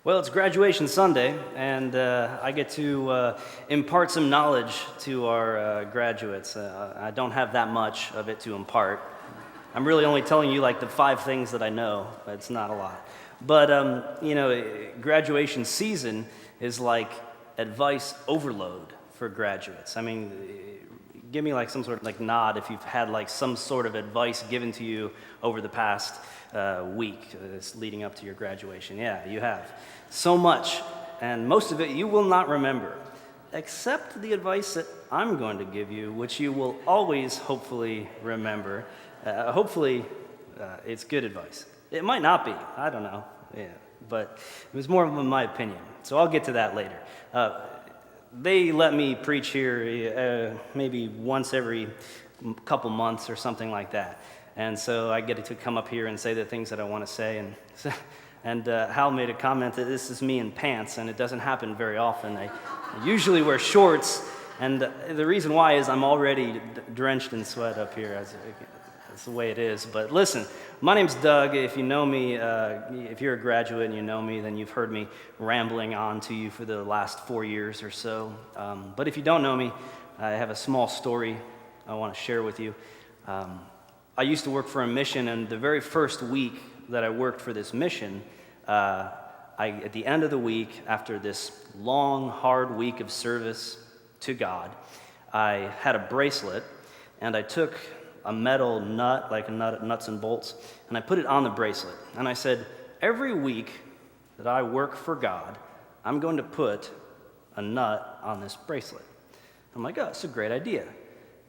Well, it's graduation Sunday, and I get to impart some knowledge to our graduates. I don't have that much of it to impart. I'm really only telling you like the 5 things that I know. It's not a lot. But, graduation season is like advice overload for graduates. I mean, give me like some sort of like nod if you've had like some sort of advice given to you over the past week that's leading up to your graduation. Yeah, you have. So much, and most of it you will not remember, except the advice that I'm going to give you, which you will always hopefully remember. Hopefully, it's good advice. It might not be, I don't know, but it was more of my opinion, so I'll get to that later. They let me preach here maybe once every couple months or something like that. And so I get to come up here and say the things that I want to say. And Hal made a comment that this is me in pants, and it doesn't happen very often. I usually wear shorts, and the reason why is I'm already drenched in sweat up here. That's the way it is. But listen, my name's Doug. If you know me, if you're a graduate and you know me, then you've heard me rambling on to you for the last 4 years or so. But if you don't know me, I have a small story I want to share with you. I used to work for a mission, and the very first week that I worked for this mission, at the end of the week, after this long, hard week of service to God, I had a bracelet, and I took a metal nut, like a nut, nuts and bolts, and I put it on the bracelet. And I said, every week that I work for God, I'm going to put a nut on this bracelet. I'm like, oh, that's a great idea.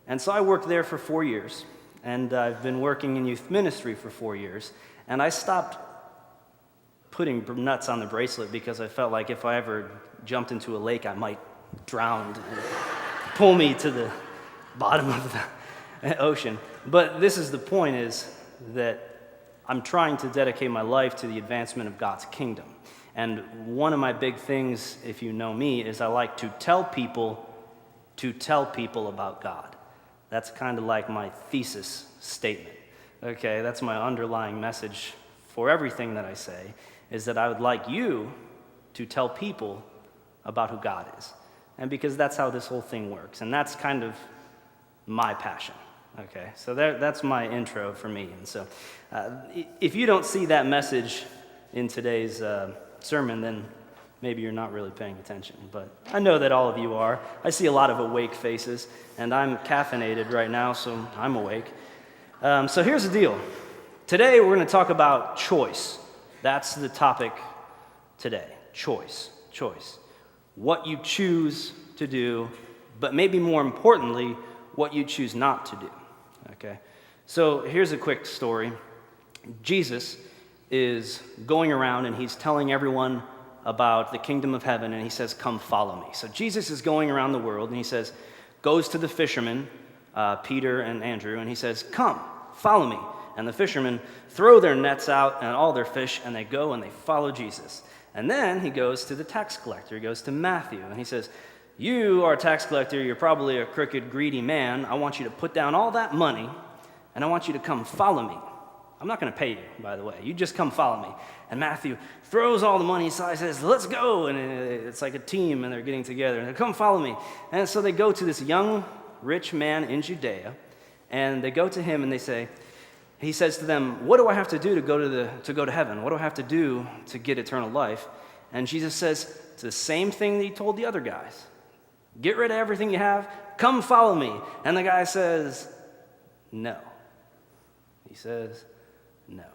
And so I worked there for 4 years, and I've been working in youth ministry for 4 years, and I stopped putting nuts on the bracelet because I felt like if I ever jumped into a lake, I might drown and pull me to the bottom of the ocean. But this is the point, is that I'm trying to dedicate my life to the advancement of God's kingdom. And one of my big things, if you know me, is I like to tell people about God. That's kind of like my thesis statement. Okay, that's my underlying message for everything that I say, is that I would like you to tell people about who God is. And because that's how this whole thing works. And that's kind of my passion. Okay, so that's my intro for me. And so if you don't see that message in today's sermon, then maybe you're not really paying attention. But I know that all of you are. I see a lot of awake faces, and I'm caffeinated right now, so I'm awake. So here's the deal. Today we're going to talk about choice. That's the topic today. Choice. What you choose to do, but maybe more importantly, what you choose not to do. Okay? So here's a quick story. Jesus is going around and he's telling everyone about the kingdom of heaven, and he says, come follow me. So Jesus is going around the world, and he says, goes to the fishermen, Peter and Andrew, and he says, come, follow me. And the fishermen throw their nets out and all their fish, and they go and they follow Jesus. And then he goes to the tax collector. He goes to Matthew, and he says, you are a tax collector. You're probably a crooked, greedy man. I want you to put down all that money, and I want you to come follow me. I'm not going to pay you, by the way. You just come follow me. And Matthew throws all the money aside, says, let's go. And it's like a team, and they're getting together. And they come follow me. And so they go to this young, rich man in Judea, and they go to him, and he says to them, what do I have to do to go to heaven? What do I have to do to get eternal life? And Jesus says, it's the same thing that he told the other guys. Get rid of everything you have. Come follow me. And the guy says, no. He says, no.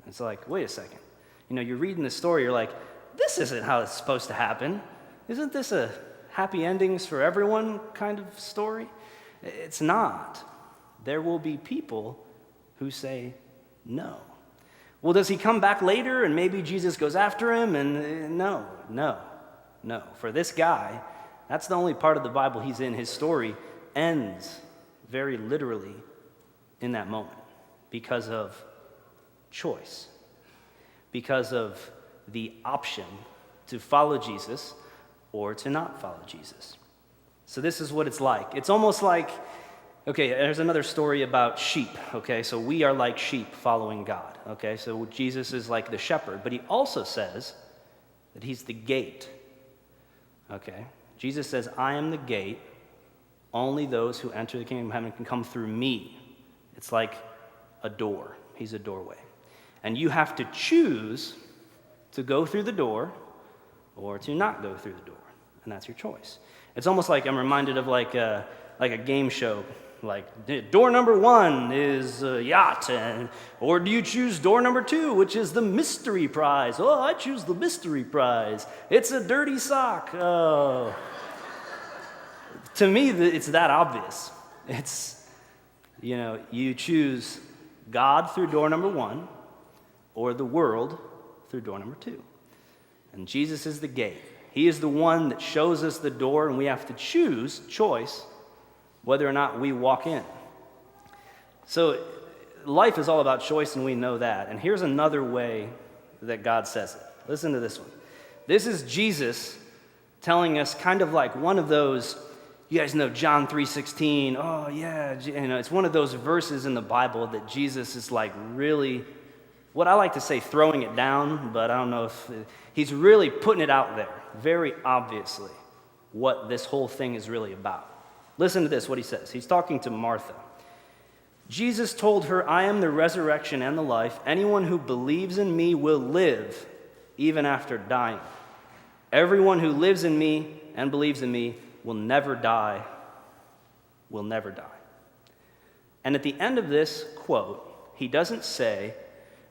It's like, wait a second. You're reading the story, you're like, this isn't how it's supposed to happen. Isn't this a happy endings for everyone kind of story? It's not. There will be people who say no. Well, does he come back later and maybe Jesus goes after him? And no. For this guy, that's the only part of the Bible he's in. His story ends very literally in that moment because of choice, because of the option to follow Jesus or to not follow Jesus. So this is what it's like. It's almost like, okay, there's another story about sheep, okay? So we are like sheep following God, okay? So Jesus is like the shepherd, but he also says that he's the gate. Okay? Jesus says, I am the gate. Only those who enter the kingdom of heaven can come through me. It's like a door. He's a doorway. And you have to choose to go through the door or to not go through the door. And that's your choice. It's almost like I'm reminded of like a game show. Like, door number 1 is a yacht, or do you choose door number 2, which is the mystery prize? Oh, I choose the mystery prize. It's a dirty sock. Oh. To me, it's that obvious. It's, you choose God through door number 1, or the world through door number 2. And Jesus is the gate. He is the one that shows us the door, and we have to choice, whether or not we walk in. So life is all about choice, and we know that. And here's another way that God says it. Listen to this one. This is Jesus telling us kind of like one of those, you guys know John 3:16. Oh, yeah. It's one of those verses in the Bible that Jesus is like really, what I like to say, throwing it down, but I don't know if, he's really putting it out there, very obviously, what this whole thing is really about. Listen to this, what he says. He's talking to Martha. Jesus told her, I am the resurrection and the life. Anyone who believes in me will live even after dying. Everyone who lives in me and believes in me will never die, will never die. And at the end of this quote, he doesn't say,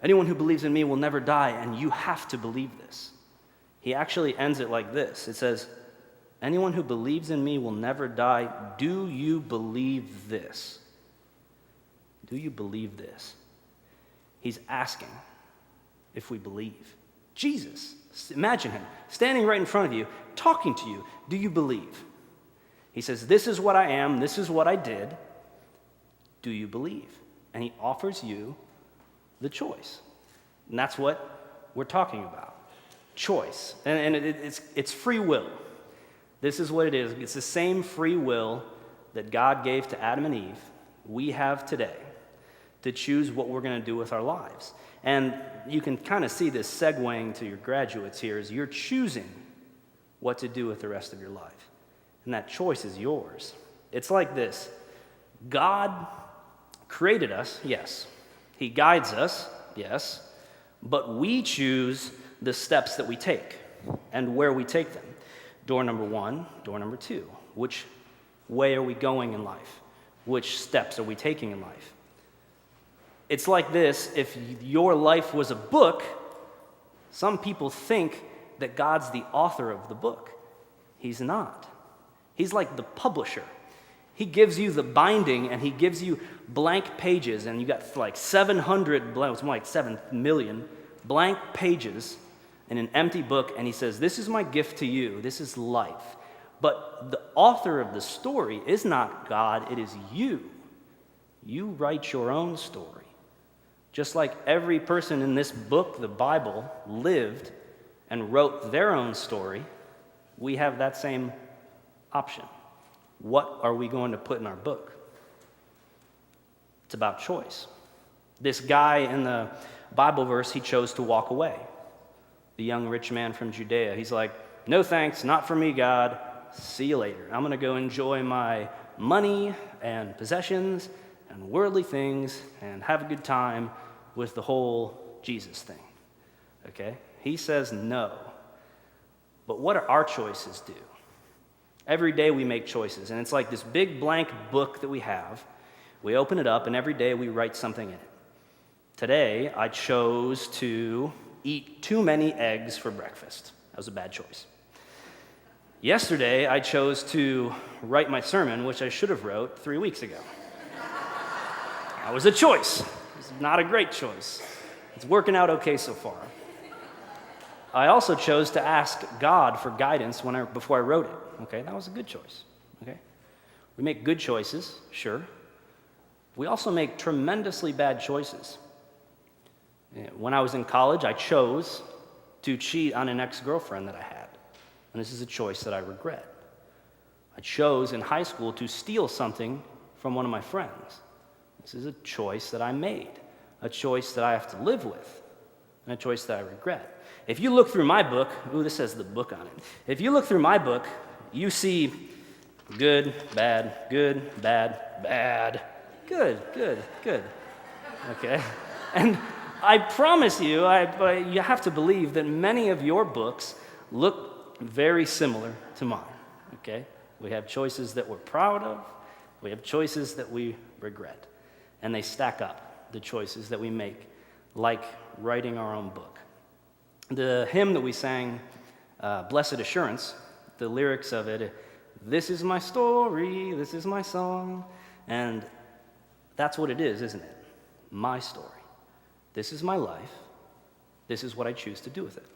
anyone who believes in me will never die, and you have to believe this. He actually ends it like this. It says, anyone who believes in me will never die. Do you believe this? Do you believe this? He's asking if we believe. Jesus, imagine him standing right in front of you, talking to you. Do you believe? He says, this is what I am. This is what I did. Do you believe? And he offers you the choice. And that's what we're talking about. Choice. And it's free will. This is what it is. It's the same free will that God gave to Adam and Eve, we have today, to choose what we're going to do with our lives. And you can kind of see this segueing to your graduates here, is you're choosing what to do with the rest of your life. And that choice is yours. It's like this. God created us, yes. He guides us, yes. But we choose the steps that we take and where we take them. Door number 1, door number 2. Which way are we going in life? Which steps are we taking in life? It's like this. If your life was a book, some people think that God's the author of the book. He's not. He's like the publisher. He gives you the binding, and he gives you blank pages, and you got like 700, it's more like 7 million blank pages in an empty book, and he says, this is my gift to you. This is life. But the author of the story is not God, it is you. You write your own story. Just like every person in this book, the Bible, lived and wrote their own story, we have that same option. What are we going to put in our book? It's about choice. This guy in the Bible verse, he chose to walk away. The young rich man from Judea. He's like, no thanks, not for me, God. See you later. I'm going to go enjoy my money and possessions and worldly things and have a good time with the whole Jesus thing. Okay? He says no. But what do our choices do? Every day we make choices, and it's like this big blank book that we have. We open it up, and every day we write something in it. Today, I chose to eat too many eggs for breakfast. That was a bad choice. Yesterday, I chose to write my sermon, which I should have wrote 3 weeks ago. That was a choice. It's not a great choice. It's working out okay so far. I also chose to ask God for guidance before I wrote it. Okay, that was a good choice. Okay, we make good choices, sure. We also make tremendously bad choices. When I was in college, I chose to cheat on an ex-girlfriend that I had, and this is a choice that I regret. I chose in high school to steal something from one of my friends. This is a choice that I made, a choice that I have to live with, and a choice that I regret. If you look through my book, ooh, this says the book on it. If you look through my book, you see good, bad, bad, good. Okay? And I promise you, you have to believe that many of your books look very similar to mine. Okay? We have choices that we're proud of. We have choices that we regret. And they stack up, the choices that we make, like writing our own book. The hymn that we sang, Blessed Assurance, the lyrics of it, this is my story, this is my song. And that's what it is, isn't it? My story. This is my life. This is what I choose to do with it.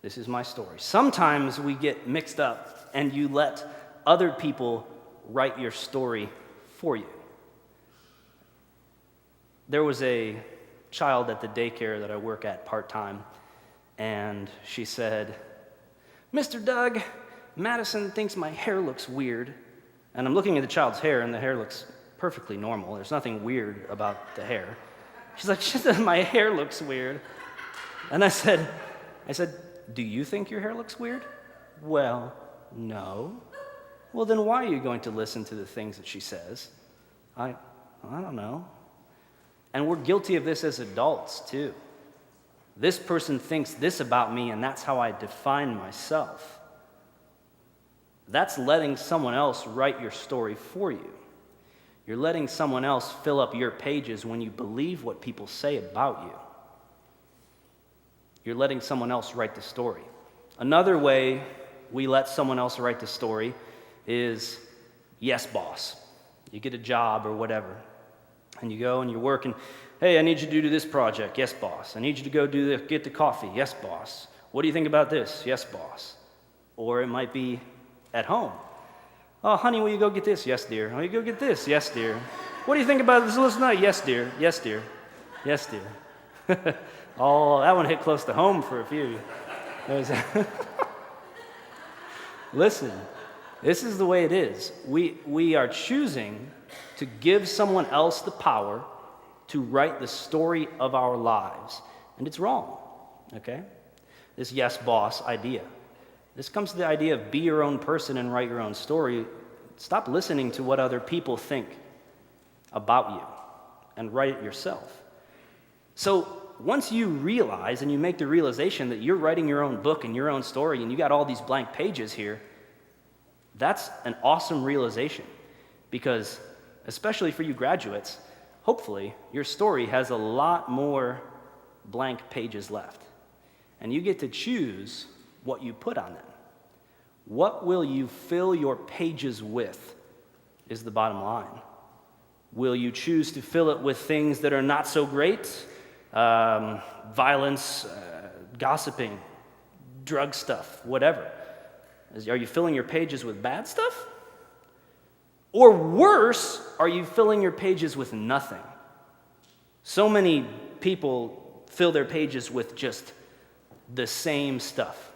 This is my story. Sometimes we get mixed up and you let other people write your story for you. There was a child at the daycare that I work at part-time, and she said, Mr. Doug, Madison thinks my hair looks weird. And I'm looking at the child's hair, and the hair looks perfectly normal. There's nothing weird about the hair. She's like, she said, my hair looks weird. And I said, do you think your hair looks weird? Well, no. Well, then why are you going to listen to the things that she says? I don't know. And we're guilty of this as adults, too. This person thinks this about me, and that's how I define myself. That's letting someone else write your story for you. You're letting someone else fill up your pages when you believe what people say about you. You're letting someone else write the story. Another way we let someone else write the story is, yes, boss. You get a job or whatever, and you go and you work, and, hey, I need you to do this project. Yes, boss. I need you to go get the coffee. Yes, boss. What do you think about this? Yes, boss. Or it might be at home. Oh, honey, will you go get this? Yes, dear. Will you go get this? Yes, dear. What do you think about this last night? Yes, dear. Yes, dear. Yes, dear. Oh, that one hit close to home for a few. Listen, this is the way it is. We are choosing to give someone else the power to write the story of our lives. And it's wrong, okay? This yes, boss idea. This comes to the idea of be your own person and write your own story. Stop listening to what other people think about you and write it yourself. So once you realize and you make the realization that you're writing your own book and your own story and you got all these blank pages here, that's an awesome realization, because especially for you graduates, hopefully your story has a lot more blank pages left. And you get to choose what you put on them. What will you fill your pages with is the bottom line. Will you choose to fill it with things that are not so great? Violence, gossiping, drug stuff, whatever. Are you filling your pages with bad stuff? Or worse, are you filling your pages with nothing? So many people fill their pages with just the same stuff.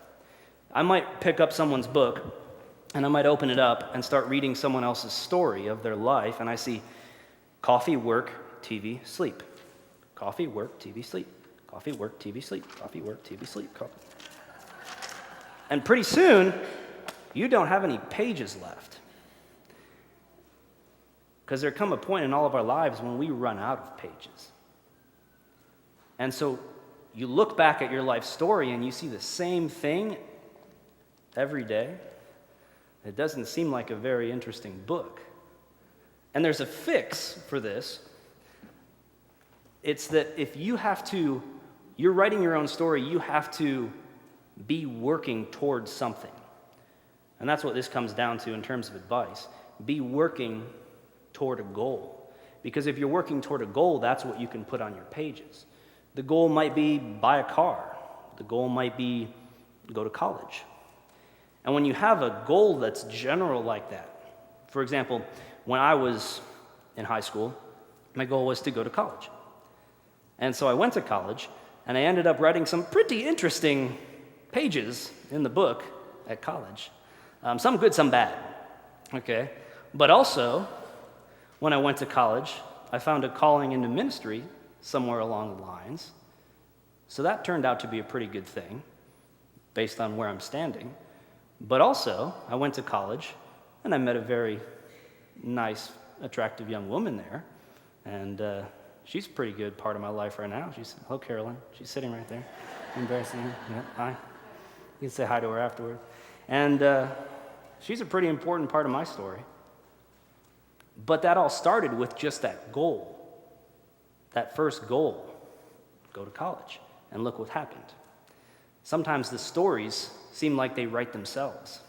I might pick up someone's book, and I might open it up and start reading someone else's story of their life, and I see coffee, work, TV, sleep. Coffee, work, TV, sleep. Coffee, work, TV, sleep. Coffee, work, TV, sleep. Coffee. And pretty soon, you don't have any pages left. Because there come a point in all of our lives when we run out of pages. And so you look back at your life story and you see the same thing every day. It doesn't seem like a very interesting book. And there's a fix for this. It's that if you're writing your own story, you have to be working towards something. And that's what this comes down to in terms of advice. Be working toward a goal. Because if you're working toward a goal, that's what you can put on your pages. The goal might be buy a car. The goal might be go to college. And when you have a goal that's general like that, for example, when I was in high school, my goal was to go to college. And so I went to college, and I ended up writing some pretty interesting pages in the book at college. Some good, some bad, okay? But also, when I went to college, I found a calling into ministry somewhere along the lines. So that turned out to be a pretty good thing based on where I'm standing. But also, I went to college and I met a very nice, attractive young woman there. And she's a pretty good part of my life right now. Hello, Carolyn. She's sitting right there. Embarrassing her. Yeah, hi. You can say hi to her afterward. And she's a pretty important part of my story. But that all started with just that goal. That first goal, go to college. And look what happened. Sometimes the stories seem like they write themselves.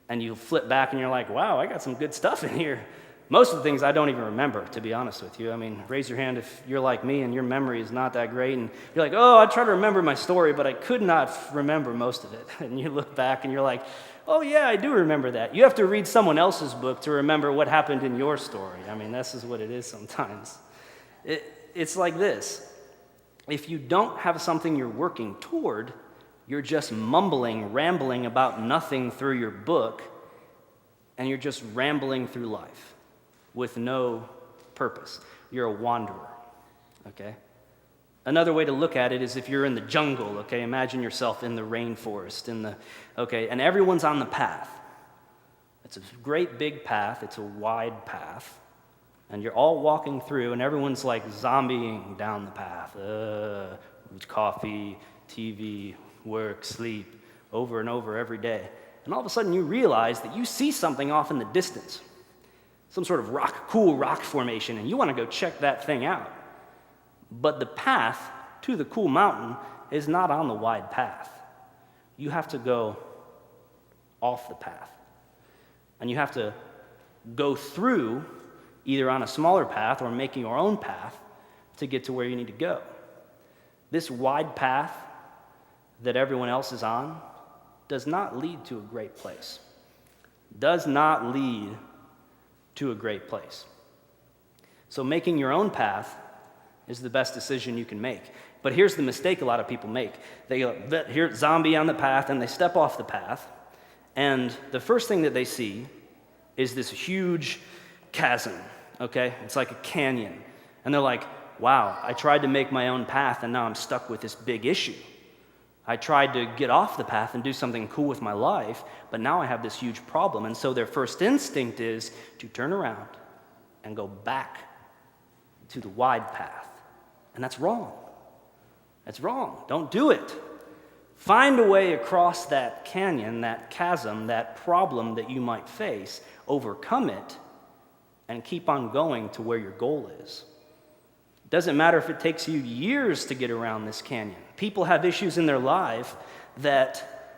And you flip back and you're like, wow, I got some good stuff in here. Most of the things I don't even remember, to be honest with you. I mean, raise your hand if you're like me and your memory is not that great. And you're like, oh, I try to remember my story, but I could not remember most of it. And you look back and you're like, oh, yeah, I do remember that. You have to read someone else's book to remember what happened in your story. I mean, this is what it is sometimes. It's like this. If you don't have something you're working toward, you're just mumbling, rambling about nothing through your book, and you're just rambling through life with no purpose. You're a wanderer, okay? Another way to look at it is if you're in the jungle, okay? Imagine yourself in the rainforest, and everyone's on the path. It's a great big path. It's a wide path. And you're all walking through, and everyone's like zombieing down the path. Coffee, TV, work, sleep, over and over every day. And all of a sudden you realize that you see something off in the distance, some sort of cool rock formation, and you want to go check that thing out. But the path to the cool mountain is not on the wide path. You have to go off the path. And you have to go through either on a smaller path or making your own path to get to where you need to go. This wide path that everyone else is on does not lead to a great place. Does not lead to a great place. So making your own path is the best decision you can make. But here's the mistake a lot of people make. They go, here's zombie on the path, and they step off the path, and the first thing that they see is this huge chasm, okay? It's like a canyon. And they're like, wow, I tried to make my own path, and now I'm stuck with this big issue. I tried to get off the path and do something cool with my life, but now I have this huge problem. And so their first instinct is to turn around and go back to the wide path. And that's wrong. That's wrong. Don't do it. Find a way across that canyon, that chasm, that problem that you might face, overcome it, and keep on going to where your goal is. It doesn't matter if it takes you years to get around this canyon. People have issues in their life that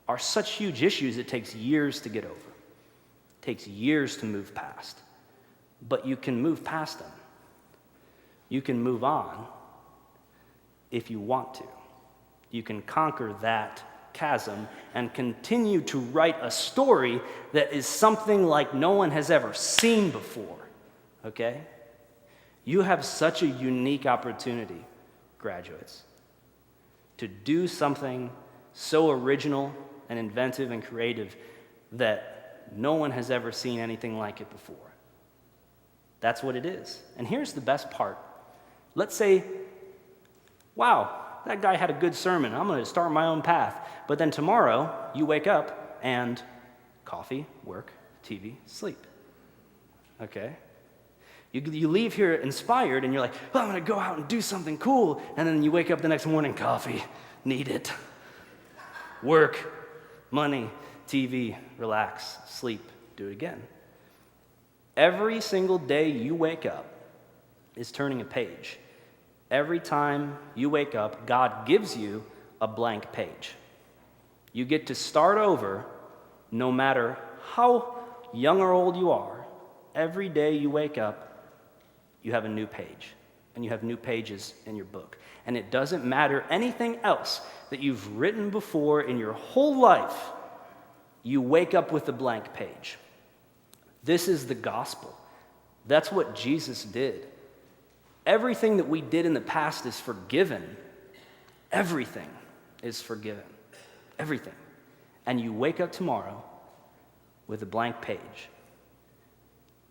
are such huge issues it takes years to get over. It takes years to move past. But you can move past them. You can move on if you want to. You can conquer that chasm and continue to write a story that is something like no one has ever seen before, okay? You have such a unique opportunity, graduates, to do something so original and inventive and creative that no one has ever seen anything like it before. That's what it is. And here's the best part. Let's say, wow, that guy had a good sermon. I'm going to start my own path. But then tomorrow, you wake up and coffee, work, TV, sleep. Okay? You leave here inspired, and you're like, oh, I'm going to go out and do something cool. And then you wake up the next morning, coffee, need it. Work, money, TV, relax, sleep, do it again. Every single day you wake up is turning a page. Every time you wake up, God gives you a blank page. You get to start over no matter how young or old you are. Every day you wake up, you have a new page, and you have new pages in your book. And it doesn't matter anything else that you've written before in your whole life. You wake up with a blank page. This is the gospel. That's what Jesus did. Everything that we did in the past is forgiven. Everything is forgiven. Everything. And you wake up tomorrow with a blank page.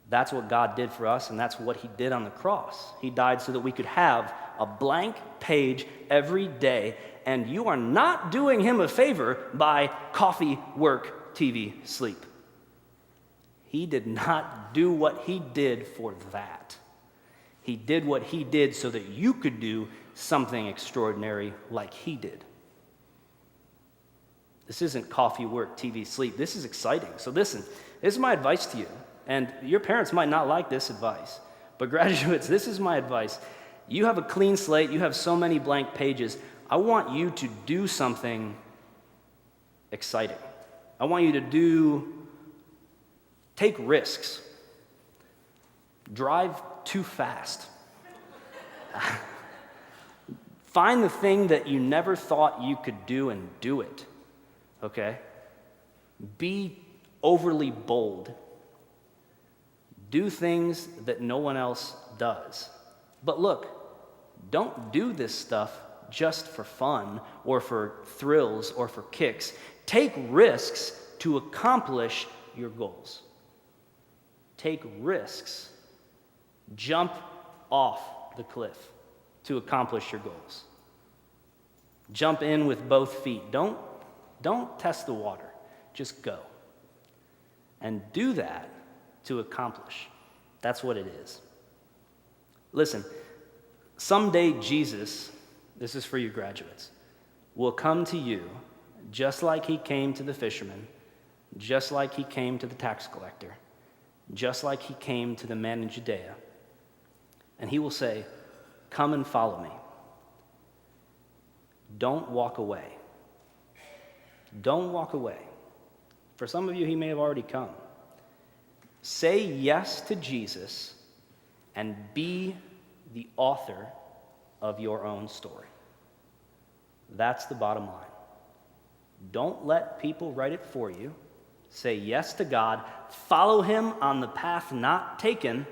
That's what God did for us, and that's what he did on the cross. He died so that we could have a blank page every day, and you are not doing him a favor by coffee, work, TV, sleep. He did not do what he did for that. He did what he did so that you could do something extraordinary like he did. This isn't coffee, work, TV, sleep. This is exciting. So listen, this is my advice to you. And your parents might not like this advice, but graduates, this is my advice. You have a clean slate. You have so many blank pages. I want you to do something exciting. I want you to take risks. Drive too fast. Find the thing that you never thought you could do and do it. Okay? Be overly bold. Do things that no one else does. But look, don't do this stuff just for fun or for thrills or for kicks. Take risks to accomplish your goals. Take risks. Jump off the cliff to accomplish your goals. Jump in with both feet. Don't test the water. Just go. And do that to accomplish. That's what it is. Listen, someday Jesus, this is for you graduates, will come to you just like he came to the fisherman, just like he came to the tax collector, just like he came to the man in Judea. And he will say, "Come and follow me." Don't walk away. Don't walk away. For some of you, he may have already come. Say yes to Jesus and be the author of your own story. That's the bottom line. Don't let people write it for you. Say yes to God, follow him on the path not taken,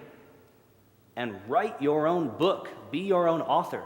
and write your own book. Be your own author.